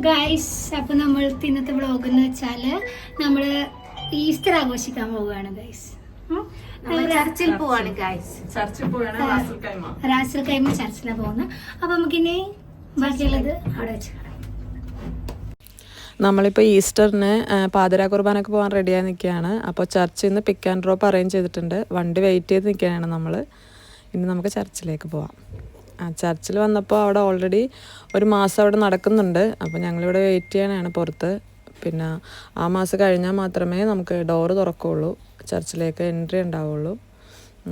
Guys, അപ്പോൾ നമ്മൾ ഇന്നത്തെ വ്ളോഗ് എന്ന് വെച്ചാൽ നമ്മൾ ഈസ്റ്റർ ആഘോഷിക്കാൻ പോവുകയാണ് ഗൈസ്. ചർച്ചിൽ പോവാണ് ഗൈസ്. റാസൽ കൈമ ചർച്ചിലാണ് പോകുന്നത്. അപ്പൊ നമുക്കിനി ബാക്കിയുള്ളത് അവിടെ വെച്ച് കാണാം. നമ്മളിപ്പോൾ ഈസ്റ്ററിന് പാതിരാ കുർബാനൊക്കെ പോകാൻ റെഡിയായി നിൽക്കുകയാണ്. അപ്പോൾ ചർച്ചിൽ നിന്ന് പിക്ക് ആൻഡ് ഡ്രോപ്പ് അറേഞ്ച് ചെയ്തിട്ടുണ്ട്. വണ്ടി വെയിറ്റ് ചെയ്ത് നിൽക്കുകയാണ് നമ്മൾ. ഇനി നമുക്ക് ചർച്ചിലേക്ക് പോവാം. ചർച്ചിൽ വന്നപ്പോൾ അവിടെ ഓൾറെഡി ഒരു മാസം അവിടെ നടക്കുന്നുണ്ട്. അപ്പോൾ ഞങ്ങളിവിടെ വെയിറ്റ് ചെയ്യാനാണ് പുറത്ത്. പിന്നെ ആ മാസം കഴിഞ്ഞാൽ മാത്രമേ നമുക്ക് ഡോറ് തുറക്കുകയുള്ളൂ, ചർച്ചിലേക്ക് എൻട്രി ഉണ്ടാവുള്ളൂ.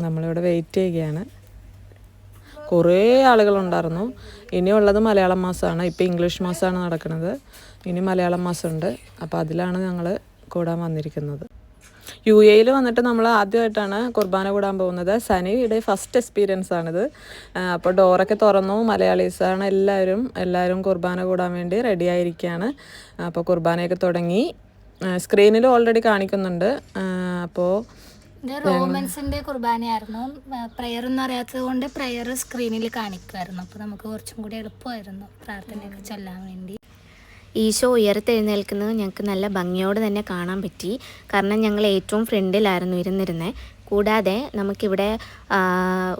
നമ്മളിവിടെ വെയിറ്റ് ചെയ്യുകയാണ്. കുറേ ആളുകളുണ്ടായിരുന്നു. ഇനിയുള്ളത് മലയാളം മാസമാണ്. ഇപ്പോൾ ഇംഗ്ലീഷ് മാസമാണ് നടക്കുന്നത്. ഇനി മലയാളം മാസമുണ്ട്. അപ്പോൾ അതിലാണ് ഞങ്ങൾ കൂടാൻ വന്നിരിക്കുന്നത്. UAE വന്നിട്ട് നമ്മൾ ആദ്യമായിട്ടാണ് കുർബാന കൂടാൻ പോകുന്നത്. സനിയുടെ ഫസ്റ്റ് എക്സ്പീരിയൻസ് ആണിത്. അപ്പോൾ ഡോറൊക്കെ തുറന്നു. മലയാളീസാണ് എല്ലാവരും കുർബാന കൂടാൻ വേണ്ടി റെഡി ആയിരിക്കുകയാണ്. അപ്പോൾ കുർബാനയൊക്കെ തുടങ്ങി. സ്ക്രീനിൽ ഓൾറെഡി കാണിക്കുന്നുണ്ട്. അപ്പോൾ റോമൻസിന്റെ കുർബാനയായിരുന്നു. പ്രയർ ഒന്നും അറിയാത്തത് കൊണ്ട് പ്രയർ സ്ക്രീനിൽ കാണിക്കുമായിരുന്നു. അപ്പോൾ നമുക്ക് കുറച്ചും കൂടി എളുപ്പമായിരുന്നു പ്രാർത്ഥനയൊക്കെ ചൊല്ലാൻ വേണ്ടി. ഈശോ ഉയർത്തെഴുന്നേൽക്കുന്നത് ഞങ്ങൾക്ക് നല്ല ഭംഗിയോടെ തന്നെ കാണാൻ പറ്റി. കാരണം ഞങ്ങൾ ഏറ്റവും ഫ്രണ്ടിലായിരുന്നു ഇരുന്നിരുന്നത്. കൂടാതെ നമുക്കിവിടെ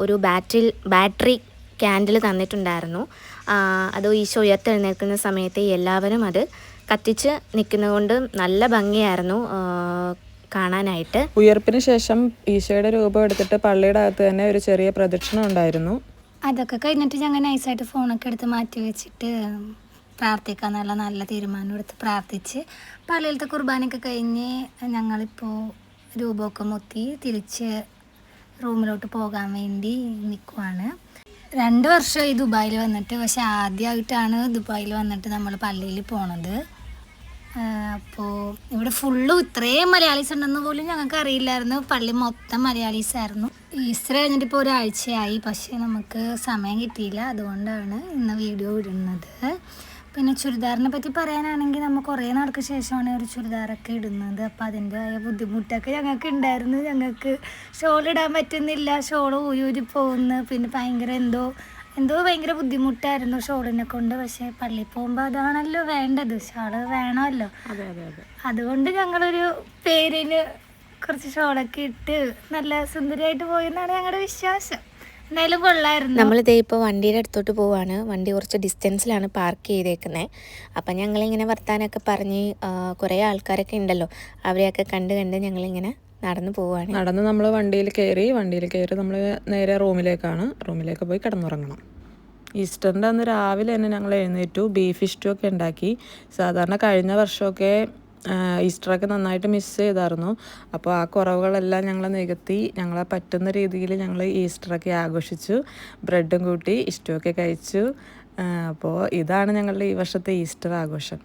ഒരു ബാറ്ററി ക്യാൻഡിൽ തന്നിട്ടുണ്ടായിരുന്നു. അത് ഈശോ ഉയർത്തെഴുന്നേൽക്കുന്ന സമയത്ത് എല്ലാവരും അത് കത്തിച്ച് നിൽക്കുന്നതുകൊണ്ട് നല്ല ഭംഗിയായിരുന്നു കാണാനായിട്ട്. ഉയർപ്പിന് ശേഷം ഈശോയുടെ രൂപം എടുത്തിട്ട് പള്ളിയുടെ അകത്ത് തന്നെ ഒരു ചെറിയ പ്രദക്ഷിണം ഉണ്ടായിരുന്നു. അതൊക്കെ കഴിഞ്ഞിട്ട് ഞങ്ങൾ നൈസായിട്ട് ഫോണൊക്കെ എടുത്ത് മാറ്റി വെച്ചിട്ട് പ്രാർത്ഥിക്കാന്നുള്ള നല്ല തീരുമാനം എടുത്ത് പ്രാർത്ഥിച്ച് പള്ളിയിലത്തെ കുർബാനയൊക്കെ കഴിഞ്ഞ് ഞങ്ങളിപ്പോൾ രൂപമൊക്കെ മുത്തി തിരിച്ച് റൂമിലോട്ട് പോകാൻ വേണ്ടി നിൽക്കുവാണ്. 2 വർഷമായി ദുബായിൽ വന്നിട്ട്. പക്ഷെ ആദ്യമായിട്ടാണ് ദുബായിൽ വന്നിട്ട് നമ്മൾ പള്ളിയിൽ പോണത്. അപ്പോൾ ഇവിടെ ഫുള്ളും ഇത്രയും മലയാളീസ് ഉണ്ടെന്ന് പോലും ഞങ്ങൾക്ക് അറിയില്ലായിരുന്നു. പള്ളി മൊത്തം മലയാളീസായിരുന്നു. ഈസ്റ്റർ കഴിഞ്ഞിട്ട് ഇപ്പോൾ ഒരാഴ്ചയായി. പക്ഷേ നമുക്ക് സമയം കിട്ടിയില്ല. അതുകൊണ്ടാണ് ഇന്ന് വീഡിയോ ഇടുന്നത്. പിന്നെ ചുരിദാറിനെ പറ്റി പറയാനാണെങ്കിൽ നമ്മൾ കുറേ നാൾക്ക് ശേഷമാണ് ഒരു ചുരിദാറൊക്കെ ഇടുന്നത്. അപ്പോൾ അതിൻ്റെതായ ബുദ്ധിമുട്ടൊക്കെ ഞങ്ങൾക്ക് ഉണ്ടായിരുന്നു. ഞങ്ങൾക്ക് ഷോൾ ഇടാൻ പറ്റുന്നില്ല, ഷോൾ ഊരി പോകുന്നു. പിന്നെ ഭയങ്കര ബുദ്ധിമുട്ടായിരുന്നു ഷോളിനെ കൊണ്ട്. പക്ഷേ പള്ളിയിൽ പോകുമ്പോൾ അതാണല്ലോ വേണ്ടത്, ഷോള് വേണമല്ലോ. അതുകൊണ്ട് ഞങ്ങളൊരു പേരിന് കുറച്ച് ഷോളൊക്കെ ഇട്ട് നല്ല സുന്ദരിയായിട്ട് പോയെന്നാണ് ഞങ്ങളുടെ വിശ്വാസം. എന്തായാലും കൊള്ളായിരുന്നു. നമ്മളിതേ ഇപ്പോൾ വണ്ടിയുടെ അടുത്തോട്ട് പോവാണ്. വണ്ടി കുറച്ച് ഡിസ്റ്റൻസിലാണ് പാർക്ക് ചെയ്തേക്കുന്നത്. അപ്പം ഞങ്ങളിങ്ങനെ വർത്താനൊക്കെ പറഞ്ഞ് കുറേ ആൾക്കാരൊക്കെ ഉണ്ടല്ലോ, അവരെയൊക്കെ കണ്ട് ഞങ്ങളിങ്ങനെ നടന്ന് നമ്മൾ വണ്ടിയിൽ കയറി നമ്മൾ നേരെ റൂമിലേക്ക് പോയി കിടന്നുറങ്ങണം. ഈസ്റ്ററിൻ്റെ അന്ന് രാവിലെ തന്നെ ഞങ്ങൾ എഴുന്നേറ്റു. ബീഫ് സ്റ്റൂ ഒക്കെ ഉണ്ടാക്കി. സാധാരണ കഴിഞ്ഞ വർഷമൊക്കെ ഈസ്റ്ററൊക്കെ നന്നായിട്ട് മിസ് ചെയ്തായിരുന്നു. അപ്പോൾ ആ കുറവുകളെല്ലാം ഞങ്ങൾ നികത്തി ഞങ്ങളെ പറ്റുന്ന രീതിയിൽ ഞങ്ങൾ ഈസ്റ്ററൊക്കെ ആഘോഷിച്ചു. ബ്രെഡും കൂട്ടി സ്റ്റൂ ഒക്കെ കഴിച്ചു. അപ്പോൾ ഇതാണ് ഞങ്ങളുടെ ഈ വർഷത്തെ ഈസ്റ്റർ ആഘോഷം.